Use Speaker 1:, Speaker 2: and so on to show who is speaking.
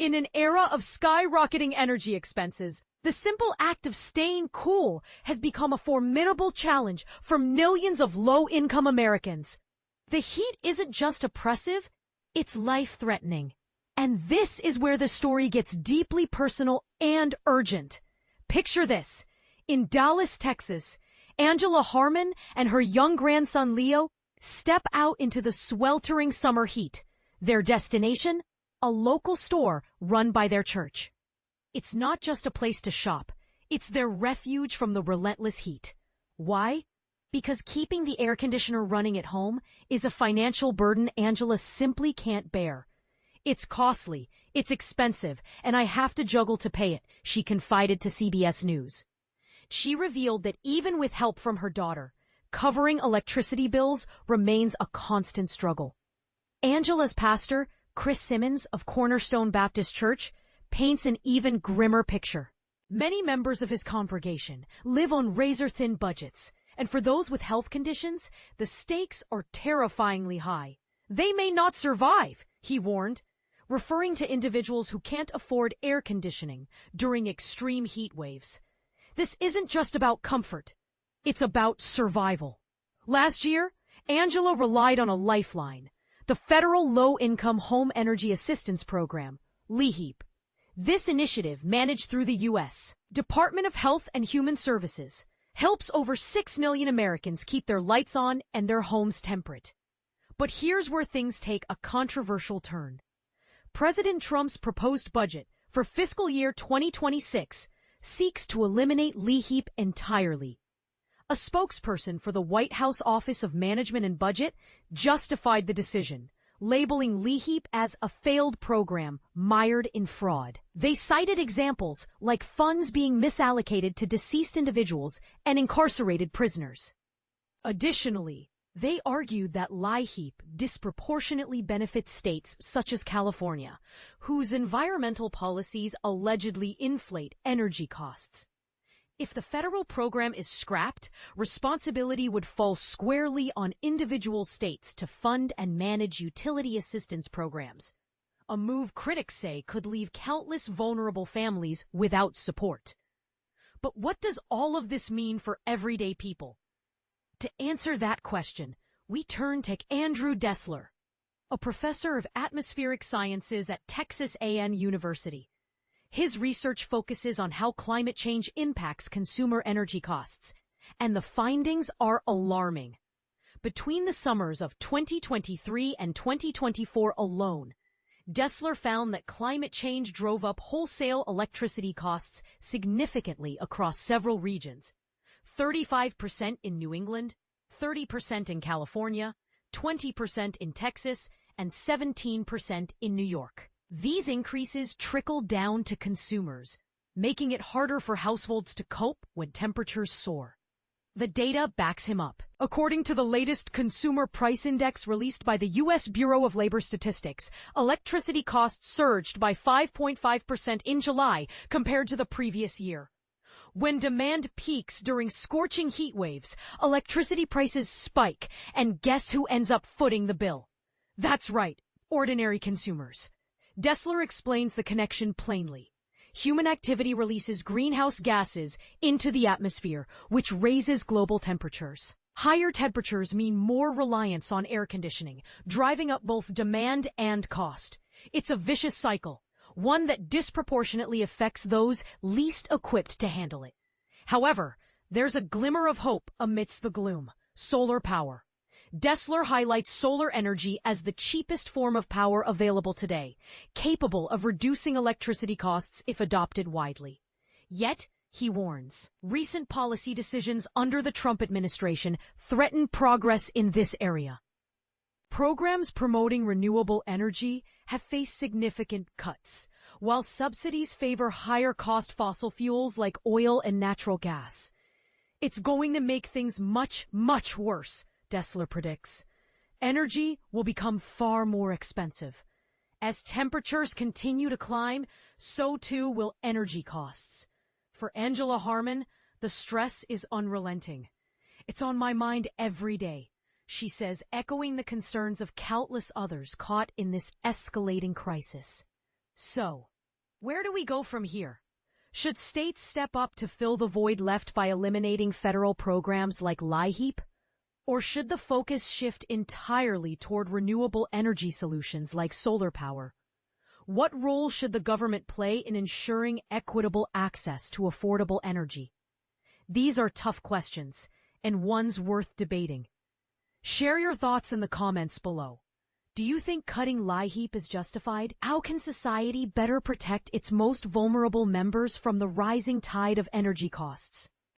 Speaker 1: In an era of skyrocketing energy expenses, the simple act of staying cool has become a formidable challenge for millions of low-income Americans. The heat isn't just oppressive, it's life-threatening. And this is where the story gets deeply personal and urgent. Picture this. In Dallas, Texas, Angela Harmon and her young grandson Leo step out into the sweltering summer heat. Their destination? A local store run by their church. It's not just a place to shop. It's their refuge from the relentless heat. Why? Because keeping the air conditioner running at home is a financial burden Angela simply can't bear. It's costly, it's expensive, and I have to juggle to pay it, she confided to CBS News. She revealed that even with help from her daughter, covering electricity bills remains a constant struggle. Angela's pastor, Chris Simmons of Cornerstone Baptist Church, paints an even grimmer picture. Many members of his congregation live on razor-thin budgets, and for those with health conditions, the stakes are terrifyingly high. They may not survive, he warned, referring to individuals who can't afford air conditioning during extreme heat waves. This isn't just about comfort. It's about survival. Last year, Angela relied on a lifeline, the Federal Low-Income Home Energy Assistance Program, LIHEAP. This initiative, managed through the U.S. Department of Health and Human Services, helps over 6 million Americans keep their lights on and their homes temperate. But here's where things take a controversial turn. President Trump's proposed budget for fiscal year 2026 seeks to eliminate LIHEAP entirely. A spokesperson for the White House Office of Management and Budget justified the decision, labeling LIHEAP as a failed program mired in fraud. They cited examples like funds being misallocated to deceased individuals and incarcerated prisoners. Additionally, they argued that LIHEAP disproportionately benefits states such as California, whose environmental policies allegedly inflate energy costs. If the federal program is scrapped, responsibility would fall squarely on individual states to fund and manage utility assistance programs, a move critics say could leave countless vulnerable families without support. But what does all of this mean for everyday people? To answer that question, we turn to Andrew Dessler, a professor of atmospheric sciences at Texas A&M University. His research focuses on how climate change impacts consumer energy costs, and the findings are alarming. Between the summers of 2023 and 2024 alone, Dessler found that climate change drove up wholesale electricity costs significantly across several regions. 35% in New England, 30% in California, 20% in Texas, and 17% in New York. These increases trickle down to consumers, making it harder for households to cope when temperatures soar. The data backs him up. According to the latest Consumer Price Index released by the U.S. Bureau of Labor Statistics, electricity costs surged by 5.5% in July compared to the previous year. When demand peaks during scorching heat waves, electricity prices spike, and guess who ends up footing the bill? That's right, ordinary consumers. Dessler explains the connection plainly. Human activity releases greenhouse gases into the atmosphere, which raises global temperatures. Higher temperatures mean more reliance on air conditioning, driving up both demand and cost. It's a vicious cycle, one that disproportionately affects those least equipped to handle it. However, there's a glimmer of hope amidst the gloom: solar power. Dessler highlights solar energy as the cheapest form of power available today, capable of reducing electricity costs if adopted widely. Yet, he warns, recent policy decisions under the Trump administration threaten progress in this area. Programs promoting renewable energy have faced significant cuts, while subsidies favor higher-cost fossil fuels like oil and natural gas. It's going to make things much, much worse, Dessler predicts. Energy will become far more expensive. As temperatures continue to climb, so too will energy costs. For Angela Harmon, the stress is unrelenting. It's on my mind every day, she says, echoing the concerns of countless others caught in this escalating crisis. So, Where do we go from here? Should states step up to fill the void left by eliminating federal programs like LIHEAP? Or should the focus shift entirely toward renewable energy solutions like solar power? What role should the government play in ensuring equitable access to affordable energy? These are tough questions, and ones worth debating. Share your thoughts in the comments below. Do you think cutting LIHEAP is justified? How can society better protect its most vulnerable members from the rising tide of energy costs?